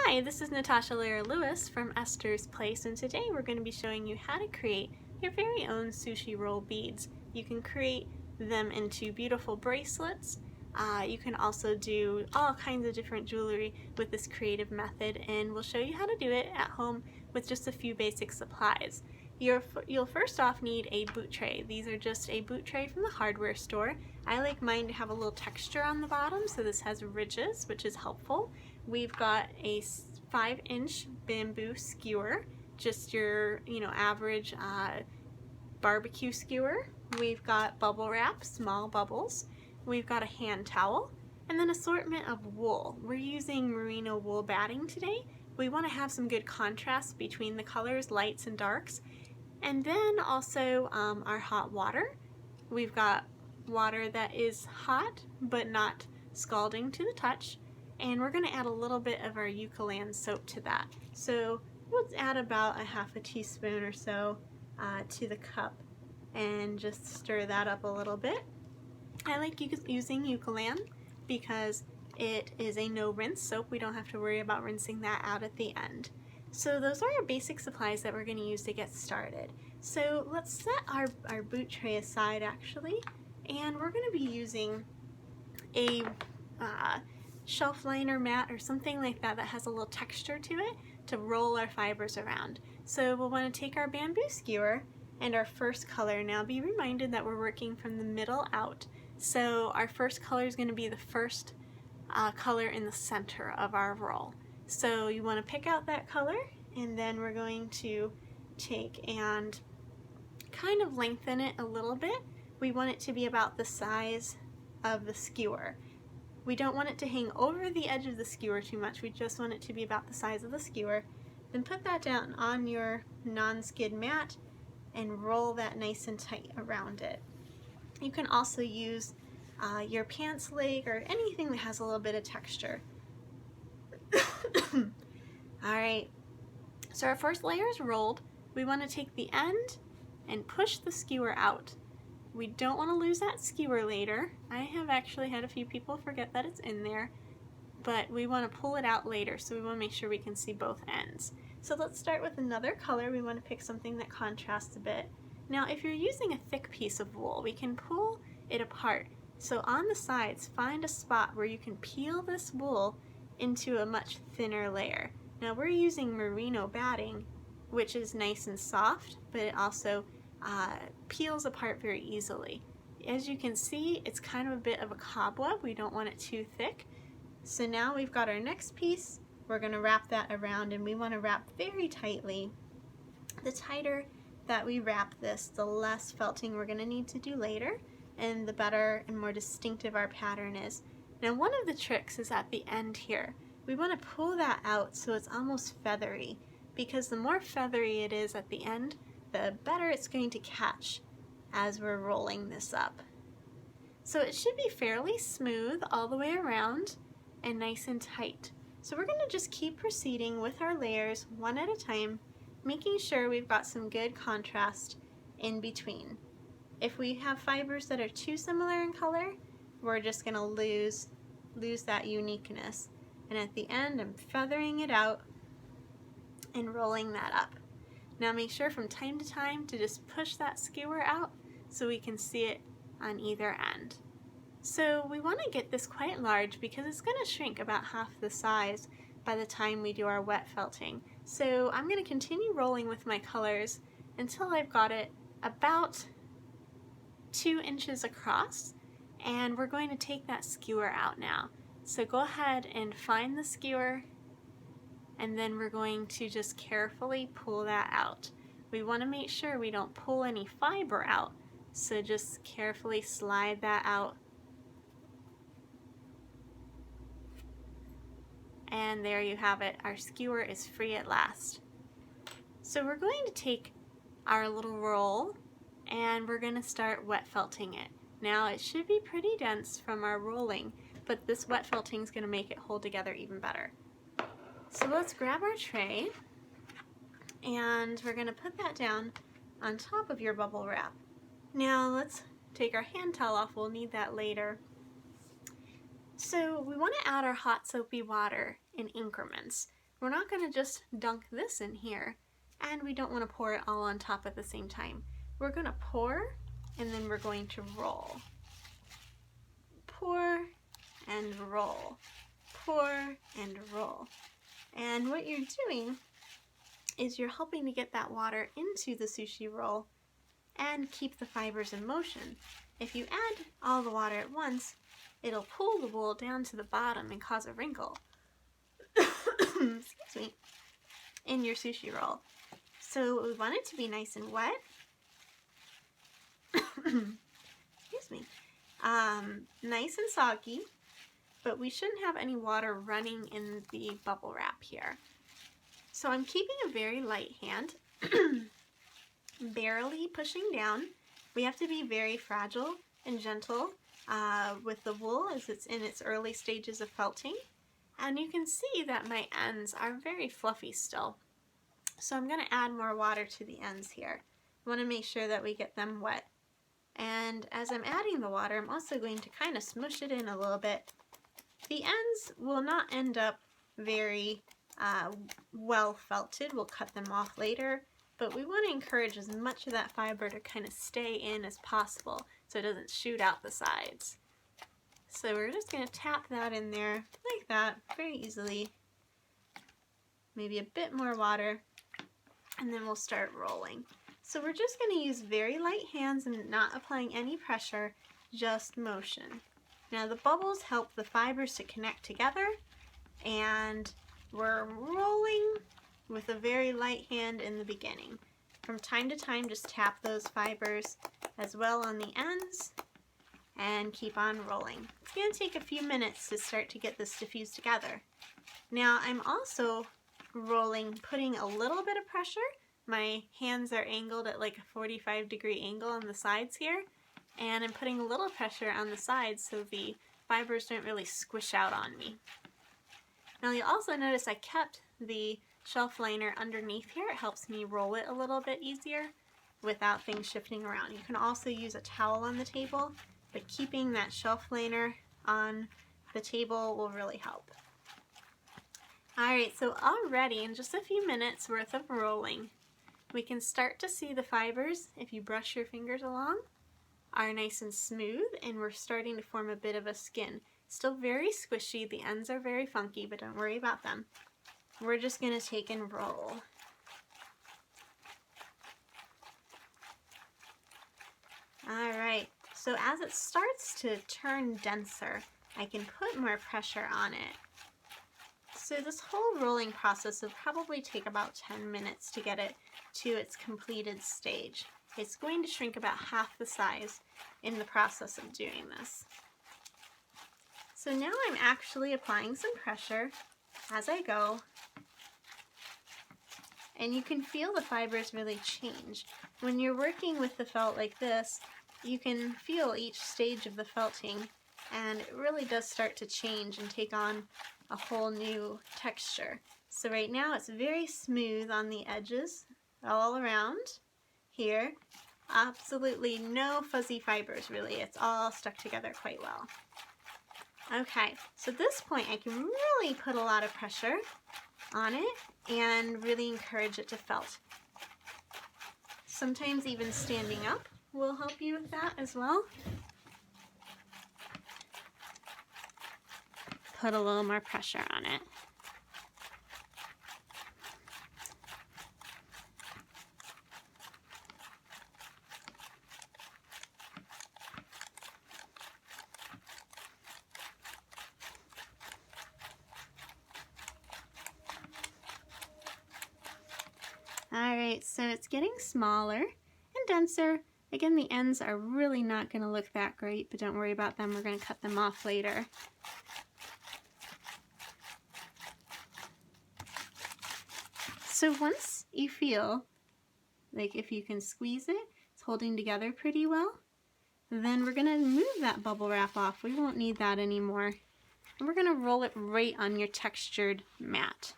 Hi, this is Natasha Lehrer Lewis from Esther's Place, and today we're going to be showing you how to create your very own sushi roll beads. You can create them into beautiful bracelets. You can also do all kinds of different jewelry with this creative method, and we'll show you how to do it at home with just a few basic supplies. You'll first off need a boot tray. These are just a boot tray from the hardware store. I like mine to have a little texture on the bottom, so this has ridges, which is helpful. We've got a 5-inch bamboo skewer, just your average barbecue skewer. We've got bubble wrap, small bubbles. We've got a hand towel, and then assortment of wool. We're using merino wool batting today. We want to have some good contrast between the colors, lights and darks. And then also our hot water. We've got water that is hot but not scalding to the touch. And we're going to add a little bit of our eucalyptus soap to that. So we'll add about a half a teaspoon or so to the cup and just stir that up a little bit. I like using eucalyptus because it is a no rinse soap. We don't have to worry about rinsing that out at the end. So those are our basic supplies that we're going to use to get started. So let's set our boot tray aside actually, and we're going to be using a shelf liner mat or something like that that has a little texture to it to roll our fibers around. So we'll want to take our bamboo skewer and our first color. Now be reminded that we're working from the middle out. So our first color is going to be the first color in the center of our roll. So you want to pick out that color, and then we're going to take and kind of lengthen it a little bit. We want it to be about the size of the skewer. We don't want it to hang over the edge of the skewer too much. We just want it to be about the size of the skewer. Then put that down on your non-skid mat and roll that nice and tight around it. You can also use your pants leg or anything that has a little bit of texture. Alright, so our first layer is rolled. We want to take the end and push the skewer out. We don't want to lose that skewer later. I have actually had a few people forget that it's in there, but we want to pull it out later, so we want to make sure we can see both ends. So let's start with another color. We want to pick something that contrasts a bit. Now if you're using a thick piece of wool, we can pull it apart. So on the sides, find a spot where you can peel this wool into a much thinner layer. Now we're using merino batting, which is nice and soft, but it also peels apart very easily. As you can see, it's kind of a bit of a cobweb. We don't want it too thick. So now we've got our next piece. We're going to wrap that around, and we want to wrap very tightly. The tighter that we wrap this, the less felting we're going to need to do later, and the better and more distinctive our pattern is. Now one of the tricks is at the end here. We want to pull that out so it's almost feathery, because the more feathery it is at the end, the better it's going to catch as we're rolling this up. So it should be fairly smooth all the way around and nice and tight. So we're going to just keep proceeding with our layers one at a time, making sure we've got some good contrast in between. If we have fibers that are too similar in color, we're just going to lose that uniqueness. And at the end, I'm feathering it out and rolling that up. Now make sure from time to time to just push that skewer out so we can see it on either end. So we want to get this quite large because it's going to shrink about half the size by the time we do our wet felting. So I'm going to continue rolling with my colors until I've got it about 2 inches across, and we're going to take that skewer out now. So go ahead and find the skewer, and then we're going to just carefully pull that out. We want to make sure we don't pull any fiber out, so just carefully slide that out. And there you have it. Our skewer is free at last. So we're going to take our little roll and we're going to start wet felting it. Now it should be pretty dense from our rolling, but this wet felting is going to make it hold together even better. So let's grab our tray and we're going to put that down on top of your bubble wrap. Now let's take our hand towel off. We'll need that later. So we want to add our hot soapy water in increments. we're not going to just dunk this in here, and we don't want to pour it all on top at the same time. We're going to pour, and then we're going to roll. Pour and roll. Pour and roll. And what you're doing is you're helping to get that water into the sushi roll and keep the fibers in motion. If you add all the water at once, it'll pull the wool down to the bottom and cause a wrinkle. Excuse me. In your sushi roll. So we want it to be nice and wet. Excuse me. Nice and soggy, but we shouldn't have any water running in the bubble wrap here. So I'm keeping a very light hand, barely pushing down. We have to be very fragile and gentle with the wool as it's in its early stages of felting. And you can see that my ends are very fluffy still. So I'm going to add more water to the ends here. I want to make sure that we get them wet. And as I'm adding the water, I'm also going to kind of smush it in a little bit. The ends will not end up very well felted. We'll cut them off later, but we want to encourage as much of that fiber to kind of stay in as possible so it doesn't shoot out the sides. So we're just going to tap that in there like that, very easily. Maybe a bit more water, and then we'll start rolling. So we're just going to use very light hands and not applying any pressure, just motion. Now the bubbles help the fibers to connect together, and we're rolling with a very light hand in the beginning. From time to time, just tap those fibers as well on the ends and keep on rolling. It's going to take a few minutes to start to get this diffused together. Now I'm also rolling, putting a little bit of pressure. My hands are angled at like a 45-degree angle on the sides here, and I'm putting a little pressure on the sides so the fibers don't really squish out on me. Now you'll also notice I kept the shelf liner underneath here. It helps me roll it a little bit easier without things shifting around. You can also use a towel on the table, but keeping that shelf liner on the table will really help. Alright, so already in just a few minutes worth of rolling, we can start to see the fibers, if you brush your fingers along, are nice and smooth, and we're starting to form a bit of a skin. Still very squishy, the ends are very funky, but don't worry about them. We're just going to take and roll. Alright, so as it starts to turn denser, I can put more pressure on it. So this whole rolling process will probably take about 10 minutes to get it to its completed stage. It's going to shrink about half the size in the process of doing this. So now I'm actually applying some pressure as I go, and you can feel the fibers really change. When you're working with the felt like this, you can feel each stage of the felting, and it really does start to change and take on a whole new texture. So right now it's very smooth on the edges all around here. Absolutely no fuzzy fibers really. It's all stuck together quite well. Okay, so at this point I can really put a lot of pressure on it and really encourage it to felt. Sometimes even standing up will help you with that as well. Put a little more pressure on it. Alright, so it's getting smaller and denser. Again, the ends are really not going to look that great, but don't worry about them. We're going to cut them off later. So once you feel like if you can squeeze it, it's holding together pretty well, then we're going to move that bubble wrap off. We won't need that anymore. And we're going to roll it right on your textured mat.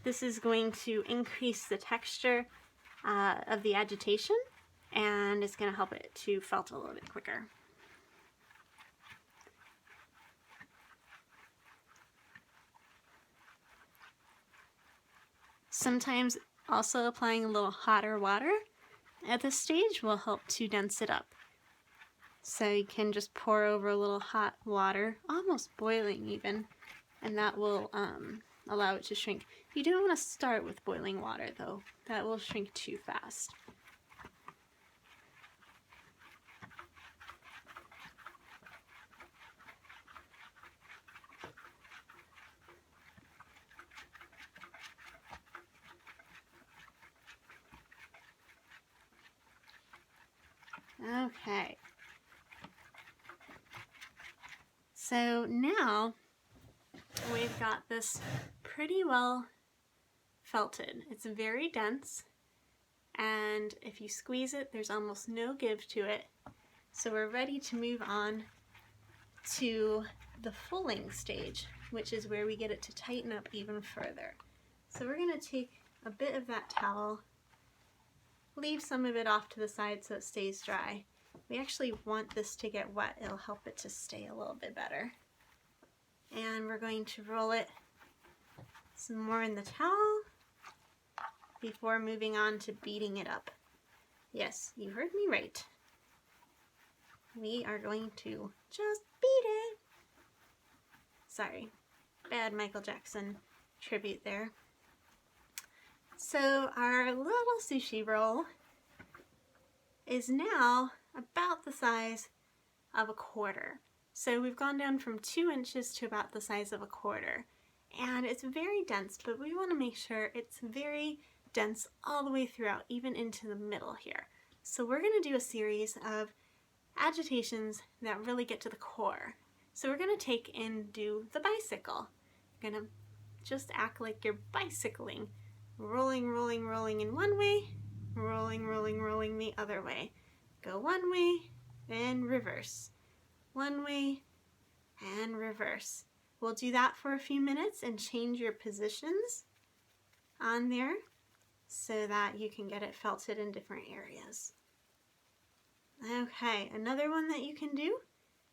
This is going to increase the texture of the agitation, and it's going to help it to felt a little bit quicker. Sometimes also applying a little hotter water at this stage will help to dense it up. So you can just pour over a little hot water, almost boiling even, and that will allow it to shrink. You don't want to start with boiling water though, that will shrink too fast. Okay. So now we've got this pretty well felted. It's very dense, and if you squeeze it, there's almost no give to it. So we're ready to move on to the fulling stage, which is where we get it to tighten up even further. So we're going to take a bit of that towel, leave some of it off to the side so it stays dry. We actually want this to get wet. It'll help it to stay a little bit better. And we're going to roll it some more in the towel before moving on to beating it up. Yes, you heard me right. We are going to just beat it. Sorry, bad Michael Jackson tribute there. So our little sushi roll is now about the size of a quarter. So we've gone down from 2 inches to about the size of a quarter. And it's very dense, but we want to make sure it's very dense all the way throughout, even into the middle here. So we're going to do a series of agitations that really get to the core. So we're going to take and do the bicycle. You're going to just act like you're bicycling. Rolling, rolling, rolling in one way, rolling, rolling, rolling the other way. Go one way, then reverse. One way, and reverse. We'll do that for a few minutes and change your positions on there so that you can get it felted in different areas. Okay, another one that you can do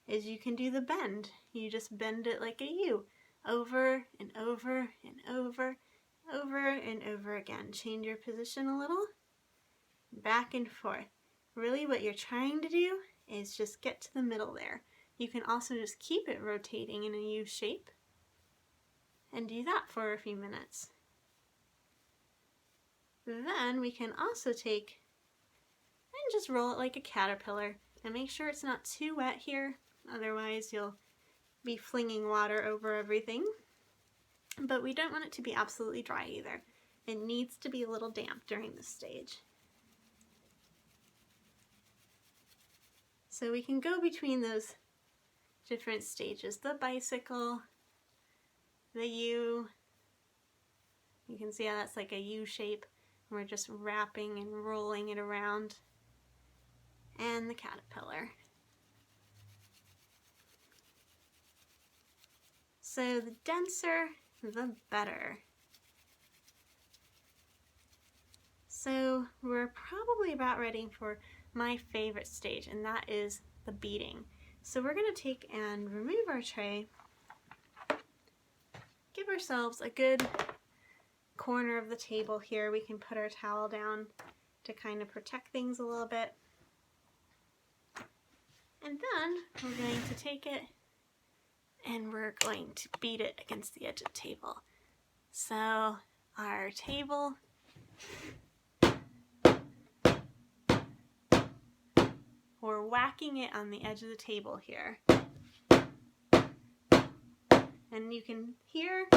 is you can do the bend. You just bend it like a U, over and over and over, over and over again. Change your position a little, back and forth. Really what you're trying to do is just get to the middle there. You can also just keep it rotating in a U shape and do that for a few minutes. Then we can also take and just roll it like a caterpillar and make sure it's not too wet here, otherwise you'll be flinging water over everything. But we don't want it to be absolutely dry either. It needs to be a little damp during this stage. So we can go between those different stages, the bicycle, the U. You can see how that's like a U shape. We're just wrapping and rolling it around. And the caterpillar. So the denser, the better. So we're probably about ready for my favorite stage, and that is the beating. So we're going to take and remove our tray, give ourselves a good corner of the table here. We can put our towel down to kind of protect things a little bit. And then we're going to take it and we're going to beat it against the edge of the table. So our table we're whacking it on the edge of the table here. And you can hear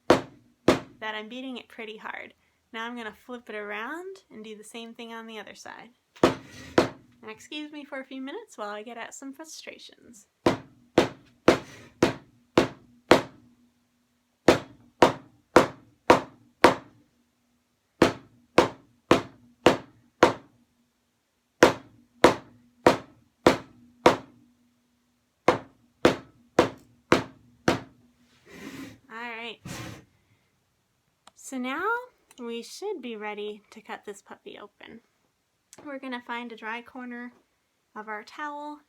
that I'm beating it pretty hard. Now I'm going to flip it around and do the same thing on the other side. And excuse me for a few minutes while I get at some frustrations. Alright, so now we should be ready to cut this puppy open. We're going to find a dry corner of our towel.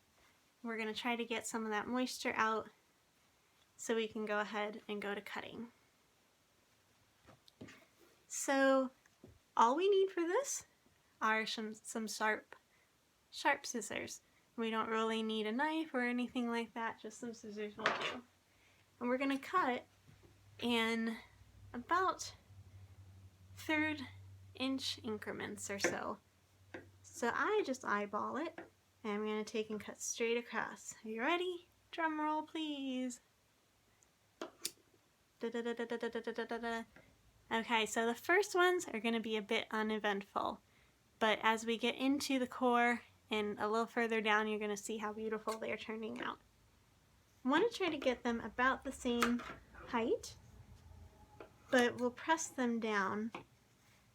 We're going to try to get some of that moisture out so we can go ahead and go to cutting. So all we need for this are some sharp scissors. We don't really need a knife or anything like that, just some scissors will do. And we're going to cut in about 1/3 inch increments or so. So I just eyeball it, and I'm going to take and cut straight across. Are you ready? Drum roll, please. Okay, so the first ones are going to be a bit uneventful, but as we get into the core and a little further down, you're going to see how beautiful they're turning out. I want to try to get them about the same height, but we'll press them down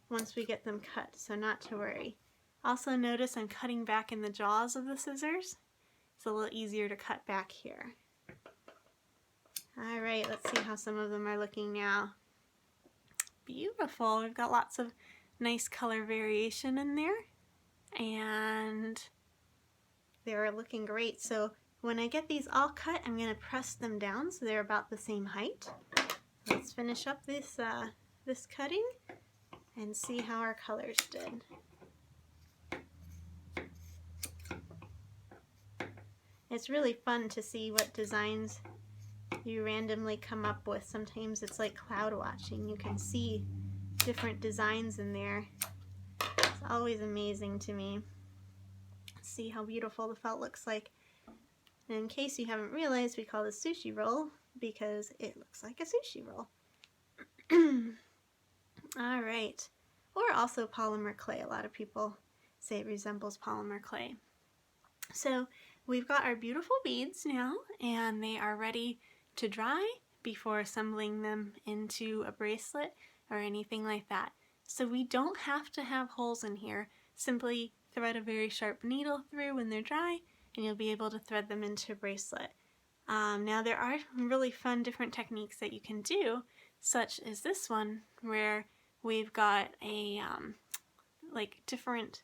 once we get them cut, so not to worry. Also notice I'm cutting back in the jaws of the scissors. It's a little easier to cut back here. Alright, let's see how some of them are looking now. Beautiful. We've got lots of nice color variation in there, and they're looking great. So when I get these all cut, I'm going to press them down so they're about the same height. Let's finish up this cutting and see how our colors did. It's really fun to see what designs you randomly come up with. Sometimes it's like cloud watching. You can see different designs in there. It's always amazing to me. See how beautiful the felt looks like. And in case you haven't realized, we call this sushi roll because it looks like a sushi roll. Alright. Or also polymer clay. A lot of people say it resembles polymer clay. So we've got our beautiful beads now, and they are ready to dry before assembling them into a bracelet or anything like that. So we don't have to have holes in here. Simply thread a very sharp needle through when they're dry, and you'll be able to thread them into a bracelet. Now there are really fun different techniques that you can do, such as this one where we've got a like different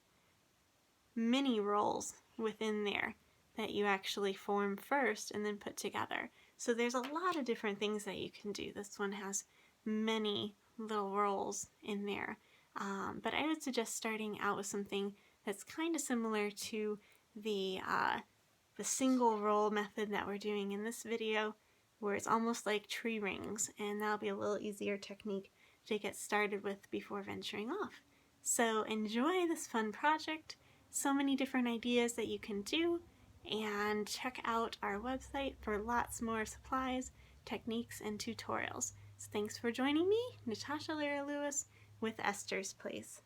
mini rolls within there that you actually form first and then put together. So there's a lot of different things that you can do. This one has many little rolls in there, but I would suggest starting out with something that's kind of similar to the single roll method that we're doing in this video, where it's almost like tree rings, and that'll be a little easier technique to get started with before venturing off. So enjoy this fun project. So many different ideas that you can do, and check out our website for lots more supplies, techniques, and tutorials. So thanks for joining me, Natasha Lehrer Lewis with Esther's Place.